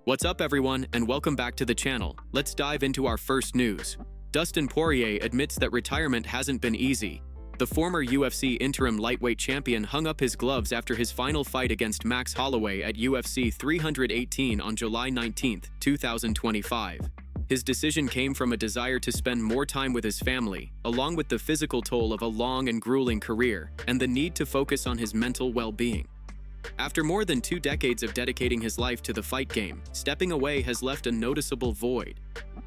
What's up everyone, and welcome back to the channel. Let's dive into our first news. Dustin Poirier admits that retirement hasn't been easy. The former UFC interim lightweight champion hung up his gloves after his final fight against Max Holloway at UFC 318 on July 19, 2025. His decision came from a desire to spend more time with his family, along with the physical toll of a long and grueling career, and the need to focus on his mental well-being. After more than 2 decades of dedicating his life to the fight game, stepping away has left a noticeable void.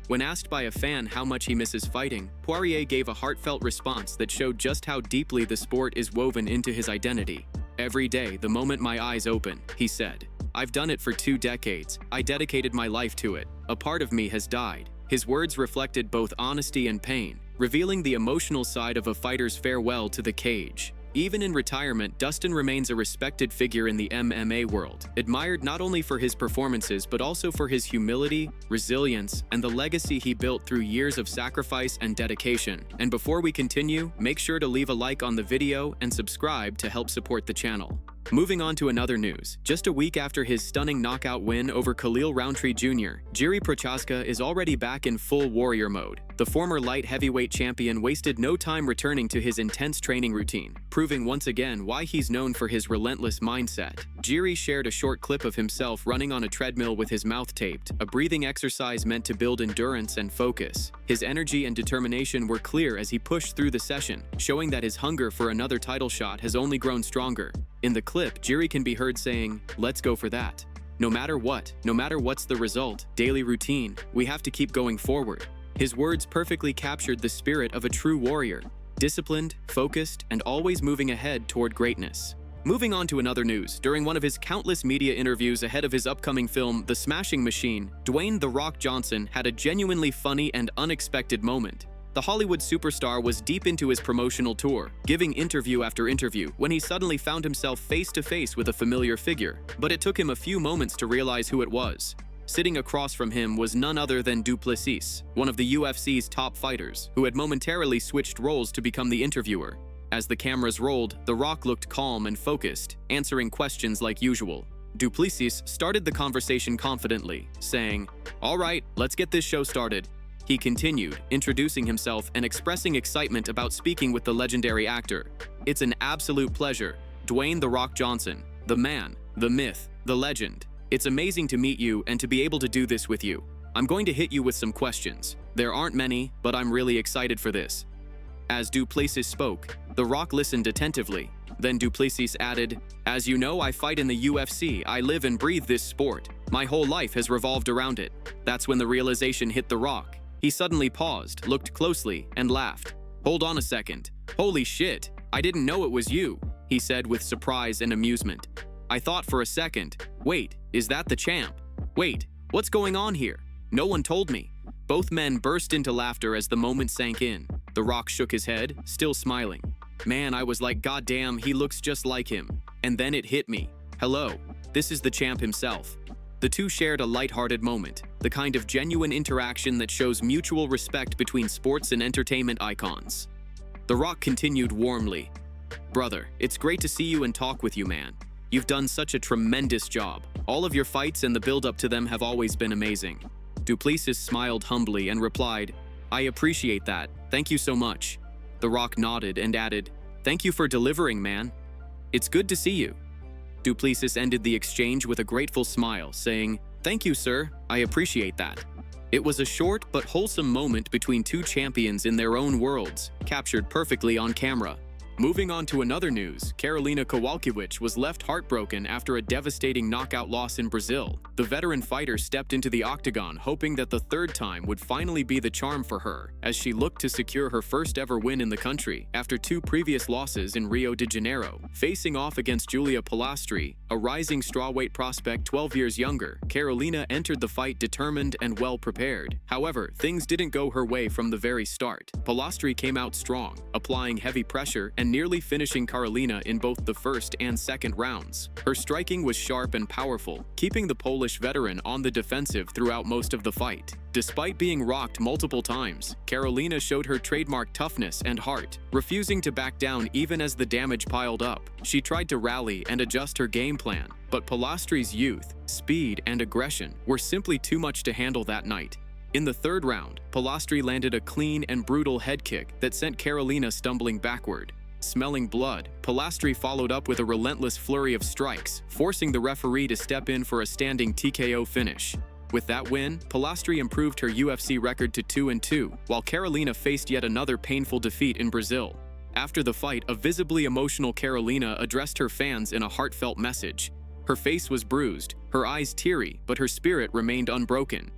When asked by a fan how much he misses fighting, Poirier gave a heartfelt response that showed just how deeply the sport is woven into his identity. "Every day, the moment my eyes open," he said. "I've done it for 2 decades. I dedicated my life to it. A part of me has died." His words reflected both honesty and pain, revealing the emotional side of a fighter's farewell to the cage. Even in retirement, Dustin remains a respected figure in the MMA world, admired not only for his performances but also for his humility, resilience, and the legacy he built through years of sacrifice and dedication. And before we continue, make sure to leave a like on the video and subscribe to help support the channel. Moving on to another news. Just a week after his stunning knockout win over Khalil Rountree Jr., Prochazka is already back in full warrior mode. The former light heavyweight champion wasted no time returning to his intense training routine, proving once again why he's known for his relentless mindset. Jiri shared a short clip of himself running on a treadmill with his mouth taped, a breathing exercise meant to build endurance and focus. His energy and determination were clear as he pushed through the session, showing that his hunger for another title shot has only grown stronger. In the clip, Jiri can be heard saying, "Let's go for that. No matter what's the result, daily routine, we have to keep going forward." His words perfectly captured the spirit of a true warrior, disciplined, focused, and always moving ahead toward greatness. Moving on to another news, during one of his countless media interviews ahead of his upcoming film, The Smashing Machine, Dwayne "The Rock" Johnson had a genuinely funny and unexpected moment. The Hollywood superstar was deep into his promotional tour, giving interview after interview, when he suddenly found himself face-to-face with a familiar figure. But it took him a few moments to realize who it was. Sitting across from him was none other than Duplessis, one of the UFC's top fighters, who had momentarily switched roles to become the interviewer. As the cameras rolled, The Rock looked calm and focused, answering questions like usual. Duplessis started the conversation confidently, saying, "All right, let's get this show started." He continued, introducing himself and expressing excitement about speaking with the legendary actor. "It's an absolute pleasure. Dwayne 'The Rock' Johnson, the man, the myth, the legend. It's amazing to meet you and to be able to do this with you. I'm going to hit you with some questions. There aren't many, but I'm really excited for this." As Duplessis spoke, The Rock listened attentively. Then Duplessis added, "As you know, I fight in the UFC. I live and breathe this sport. My whole life has revolved around it." That's when the realization hit The Rock. He suddenly paused, looked closely, and laughed. "Hold on a second. Holy shit, I didn't know it was you," he said with surprise and amusement. "I thought for a second, wait, is that the champ? Wait, what's going on here? No one told me." Both men burst into laughter as the moment sank in. The Rock shook his head, still smiling. "Man, I was like, goddamn, he looks just like him." And then it hit me. Hello, this is the champ himself. The two shared a lighthearted moment, the kind of genuine interaction that shows mutual respect between sports and entertainment icons. The Rock continued warmly, "Brother, it's great to see you and talk with you, man. You've done such a tremendous job. All of your fights and the build-up to them have always been amazing." Duplessis smiled humbly and replied, "I appreciate that. Thank you so much." The Rock nodded and added, "Thank you for delivering, man. It's good to see you." Duplessis ended the exchange with a grateful smile, saying, "Thank you, sir. I appreciate that." It was a short but wholesome moment between two champions in their own worlds, captured perfectly on camera. Moving on to another news, Kowalkiewicz was left heartbroken after a devastating knockout loss in Brazil. The veteran fighter stepped into the octagon hoping that the third time would finally be the charm for her, as she looked to secure her first ever win in the country after 2 previous losses in Rio de Janeiro. Facing off against Julia Polastri, a rising strawweight prospect 12 years younger, Carolina entered the fight determined and well prepared. However, things didn't go her way from the very start. Polastri came out strong, applying heavy pressure and nearly finishing Carolina in both the first and second rounds. Her striking was sharp and powerful, keeping the Polish veteran on the defensive throughout most of the fight. Despite being rocked multiple times, Carolina showed her trademark toughness and heart, refusing to back down even as the damage piled up. She tried to rally and adjust her game plan, but Pilastri's youth, speed, and aggression were simply too much to handle that night. In the third round, Pilastri landed a clean and brutal head kick that sent Carolina stumbling backward. Smelling blood, Pilastri followed up with a relentless flurry of strikes, forcing the referee to step in for a standing TKO finish. With that win, Pilastri improved her UFC record to 2-2, while Carolina faced yet another painful defeat in Brazil. After the fight, a visibly emotional Carolina addressed her fans in a heartfelt message. Her face was bruised, her eyes teary, but her spirit remained unbroken.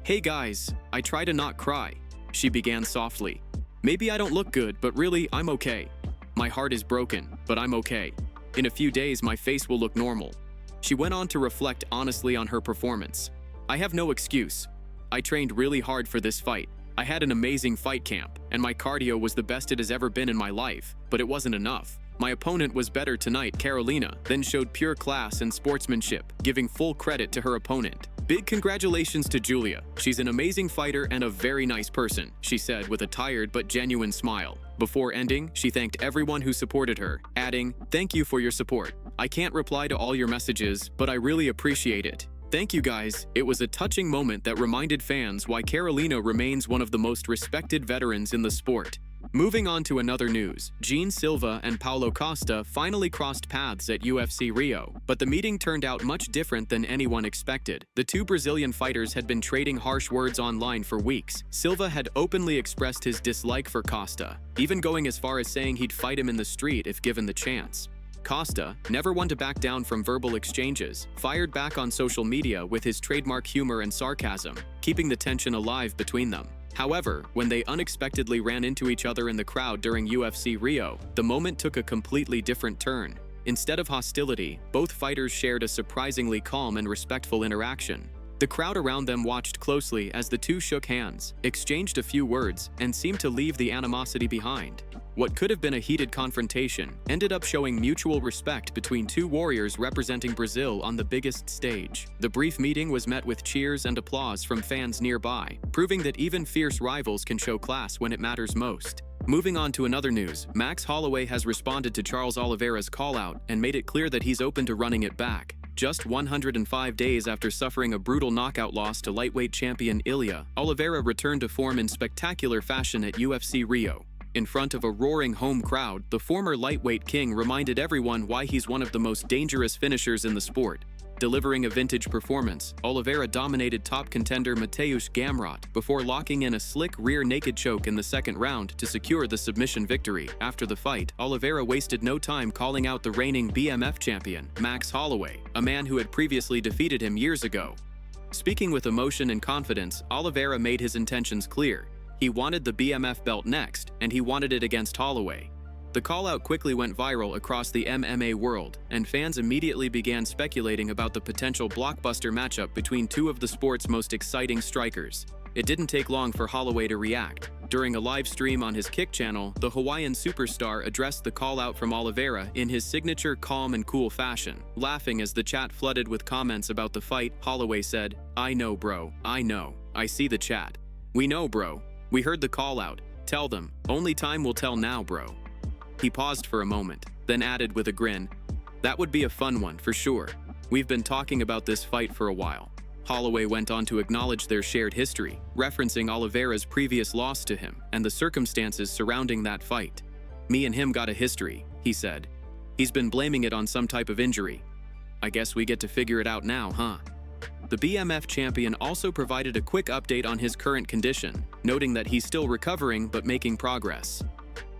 "Hey guys, I try to not cry," she began softly. "Maybe I don't look good, but really, I'm okay. My heart is broken, but I'm okay. In a few days, my face will look normal." She went on to reflect honestly on her performance. "I have no excuse. I trained really hard for this fight. I had an amazing fight camp, and my cardio was the best it has ever been in my life, but it wasn't enough. My opponent was better tonight." Carolina then showed pure class and sportsmanship, giving full credit to her opponent. "Big congratulations to Julia. She's an amazing fighter and a very nice person," she said with a tired but genuine smile. Before ending, she thanked everyone who supported her, adding, "Thank you for your support. I can't reply to all your messages, but I really appreciate it. Thank you guys." It was a touching moment that reminded fans why Carolina remains one of the most respected veterans in the sport. Moving on to another news, Silva and Paulo Costa finally crossed paths at UFC Rio, but the meeting turned out much different than anyone expected. The two Brazilian fighters had been trading harsh words online for weeks. Silva had openly expressed his dislike for Costa, even going as far as saying he'd fight him in the street if given the chance. Costa, never one to back down from verbal exchanges, fired back on social media with his trademark humor and sarcasm, keeping the tension alive between them. However, when they unexpectedly ran into each other in the crowd during UFC Rio, the moment took a completely different turn. Instead of hostility, both fighters shared a surprisingly calm and respectful interaction. The crowd around them watched closely as the two shook hands, exchanged a few words, and seemed to leave the animosity behind. What could have been a heated confrontation ended up showing mutual respect between two warriors representing Brazil on the biggest stage. The brief meeting was met with cheers and applause from fans nearby, proving that even fierce rivals can show class when it matters most. Moving on to another news, Max Holloway has responded to Charles Oliveira's call-out and made it clear that he's open to running it back. Just 105 days after suffering a brutal knockout loss to lightweight champion Ilya, Oliveira returned to form in spectacular fashion at UFC Rio. In front of a roaring home crowd, the former lightweight king reminded everyone why he's one of the most dangerous finishers in the sport. Delivering a vintage performance, Oliveira dominated top contender Mateusz Gamrot before locking in a slick rear naked choke in the second round to secure the submission victory. After the fight, Oliveira wasted no time calling out the reigning BMF champion, Max Holloway, a man who had previously defeated him years ago. Speaking with emotion and confidence, Oliveira made his intentions clear. He wanted the BMF belt next, and he wanted it against Holloway. The call-out quickly went viral across the MMA world, and fans immediately began speculating about the potential blockbuster matchup between two of the sport's most exciting strikers. It didn't take long for Holloway to react. During a live stream on his Kick channel, the Hawaiian superstar addressed the call-out from Oliveira in his signature calm and cool fashion. Laughing as the chat flooded with comments about the fight, Holloway said, "I know, bro. I know. I see the chat. We know, bro. We heard the call-out. Tell them. Only time will tell now, bro." He paused for a moment, then added with a grin, "That would be a fun one, for sure. We've been talking about this fight for a while." Holloway went on to acknowledge their shared history, referencing Oliveira's previous loss to him and the circumstances surrounding that fight. "Me and him got a history," he said. "He's been blaming it on some type of injury. I guess we get to figure it out now, huh?" The BMF champion also provided a quick update on his current condition, noting that he's still recovering but making progress.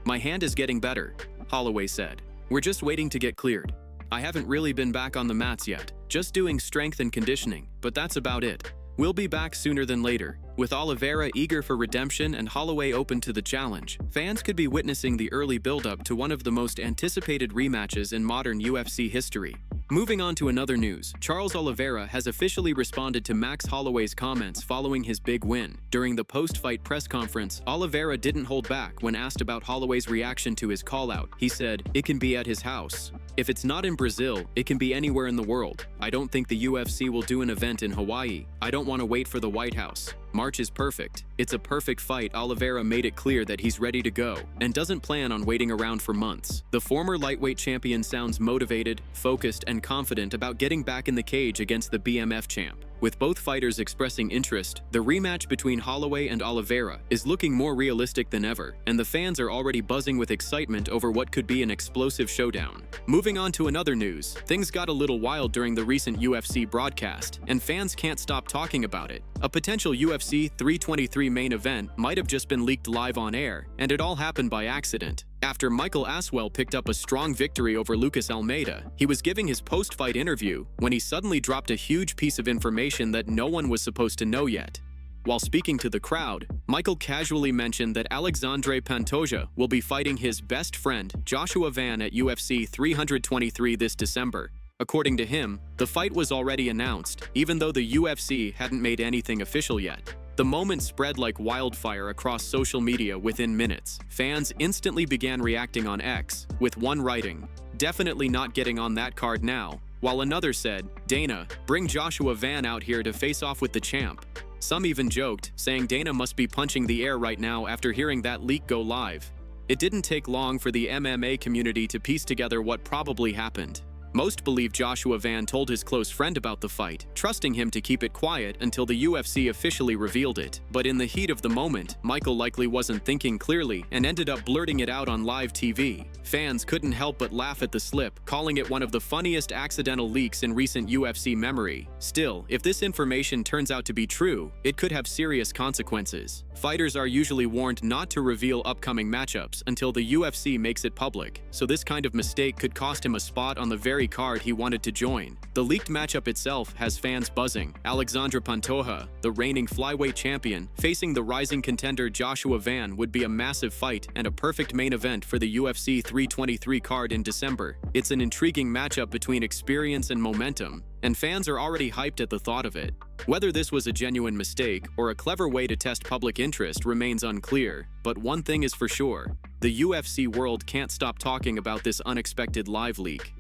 "My hand is getting better," Holloway said. "We're just waiting to get cleared. I haven't really been back on the mats yet, just doing strength and conditioning, but that's about it. We'll be back sooner than later." With Oliveira eager for redemption and Holloway open to the challenge, fans could be witnessing the early build-up to one of the most anticipated rematches in modern UFC history. Moving on to another news, Charles Oliveira has officially responded to Max Holloway's comments following his big win. During the post-fight press conference, Oliveira didn't hold back when asked about Holloway's reaction to his call-out. He said, "It can be at his house. If it's not in Brazil, it can be anywhere in the world. I don't think the UFC will do an event in Hawaii. I don't want to wait for the White House. March is perfect. It's a perfect fight. Oliveira made it clear that he's ready to go and doesn't plan on waiting around for months. The former lightweight champion sounds motivated, focused, and confident about getting back in the cage against the BMF champ. With both fighters expressing interest, the rematch between Holloway and Oliveira is looking more realistic than ever, and the fans are already buzzing with excitement over what could be an explosive showdown. Moving on to another news, things got a little wild during the recent UFC broadcast, and fans can't stop talking about it. A potential UFC 323 main event might have just been leaked live on air, and it all happened by accident. After Michael Aswell picked up a strong victory over Lucas Almeida, he was giving his post-fight interview when he suddenly dropped a huge piece of information that no one was supposed to know yet. While speaking to the crowd, Michael casually mentioned that Alexandre Pantoja will be fighting his best friend, Joshua Van, at UFC 323 this December. According to him, the fight was already announced, even though the UFC hadn't made anything official yet. The moment spread like wildfire across social media within minutes. Fans instantly began reacting on X, with one writing, "Definitely not getting on that card now," while another said, "Dana, bring Joshua Van out here to face off with the champ." Some even joked, saying Dana must be punching the air right now after hearing that leak go live. It didn't take long for the MMA community to piece together what probably happened. Most believe Joshua Van told his close friend about the fight, trusting him to keep it quiet until the UFC officially revealed it. But in the heat of the moment, Michael likely wasn't thinking clearly and ended up blurting it out on live TV. Fans couldn't help but laugh at the slip, calling it one of the funniest accidental leaks in recent UFC memory. Still, if this information turns out to be true, it could have serious consequences. Fighters are usually warned not to reveal upcoming matchups until the UFC makes it public, so this kind of mistake could cost him a spot on the very card he wanted to join. The leaked matchup itself has fans buzzing. Alexandre Pantoja, the reigning flyweight champion, facing the rising contender Joshua Van would be a massive fight and a perfect main event for the UFC 323 card in December. It's an intriguing matchup between experience and momentum, and fans are already hyped at the thought of it. Whether this was a genuine mistake or a clever way to test public interest remains unclear, but one thing is for sure, the UFC world can't stop talking about this unexpected live leak.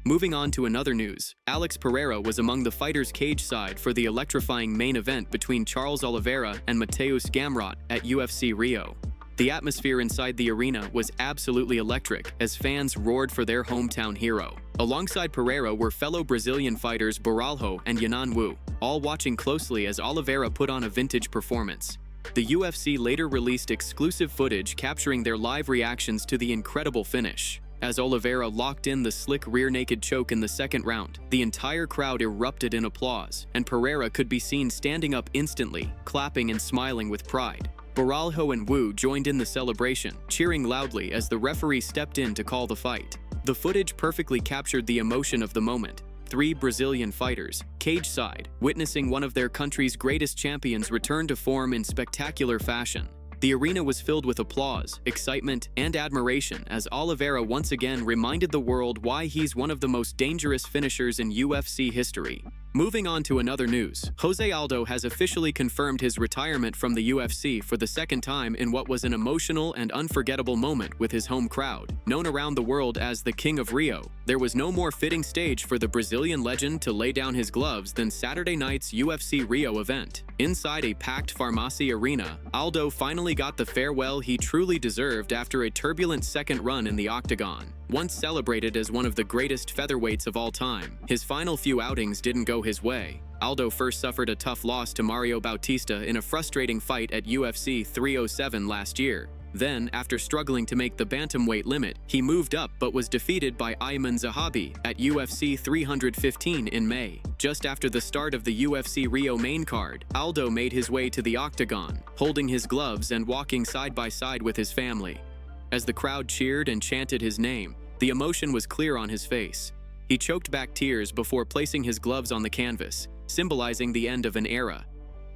Moving on to another news, Alex Pereira was among the fighters cage side for the electrifying main event between Charles Oliveira and Mateusz Gamrot at UFC Rio. The atmosphere inside the arena was absolutely electric as fans roared for their hometown hero. Alongside Pereira were fellow Brazilian fighters Borralho and Yanan Wu, all watching closely as Oliveira put on a vintage performance. The UFC later released exclusive footage capturing their live reactions to the incredible finish. As Oliveira locked in the slick rear naked choke in the second round, the entire crowd erupted in applause, and Pereira could be seen standing up instantly, clapping and smiling with pride. Borralho and Wu joined in the celebration, cheering loudly as the referee stepped in to call the fight. The footage perfectly captured the emotion of the moment. Three Brazilian fighters, cage side, witnessing one of their country's greatest champions return to form in spectacular fashion. The arena was filled with applause, excitement, and admiration as Oliveira once again reminded the world why he's one of the most dangerous finishers in UFC history. Moving on to another news, Jose Aldo has officially confirmed his retirement from the UFC for the second time in what was an emotional and unforgettable moment with his home crowd. Known around the world as the King of Rio, there was no more fitting stage for the Brazilian legend to lay down his gloves than Saturday night's UFC Rio event. Inside a packed Farmácia arena, Aldo finally got the farewell he truly deserved after a turbulent second run in the octagon. Once celebrated as one of the greatest featherweights of all time, his final few outings didn't go his way. Aldo first suffered a tough loss to Mario Bautista in a frustrating fight at UFC 307 last year. Then, after struggling to make the bantamweight limit, he moved up but was defeated by Ayman Zahabi at UFC 315 in May. Just after the start of the UFC Rio main card, Aldo made his way to the octagon, holding his gloves and walking side by side with his family. As the crowd cheered and chanted his name, the emotion was clear on his face. He choked back tears before placing his gloves on the canvas, symbolizing the end of an era.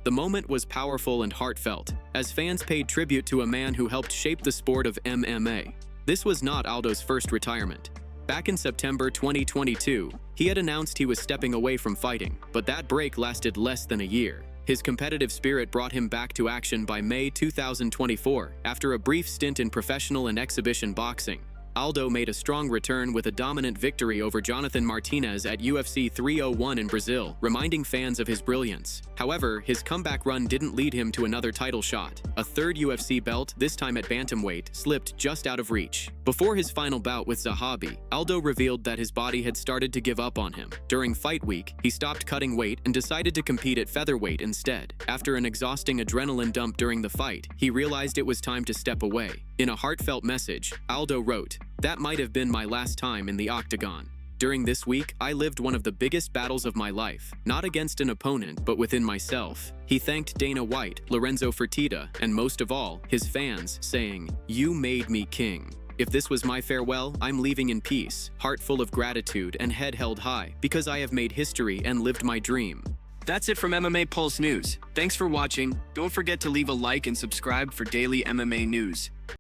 The moment was powerful and heartfelt, as fans paid tribute to a man who helped shape the sport of MMA. This was not Aldo's first retirement. Back in September 2022, he had announced he was stepping away from fighting, but that break lasted less than a year. His competitive spirit brought him back to action by May 2024, after a brief stint in professional and exhibition boxing. Aldo made a strong return with a dominant victory over Jonathan Martinez at UFC 301 in Brazil, reminding fans of his brilliance. However, his comeback run didn't lead him to another title shot. A third UFC belt, this time at bantamweight, slipped just out of reach. Before his final bout with Zahabi, Aldo revealed that his body had started to give up on him. During fight week, he stopped cutting weight and decided to compete at featherweight instead. After an exhausting adrenaline dump during the fight, he realized it was time to step away. In a heartfelt message, Aldo wrote, "That might have been my last time in the octagon. During this week, I lived one of the biggest battles of my life, not against an opponent, but within myself." He thanked Dana White, Lorenzo Fertitta, and most of all, his fans, saying, "You made me king. If this was my farewell, I'm leaving in peace, heart full of gratitude and head held high, because I have made history and lived my dream." That's it from MMA Pulse News. Thanks for watching. Don't forget to leave a like and subscribe for daily MMA news.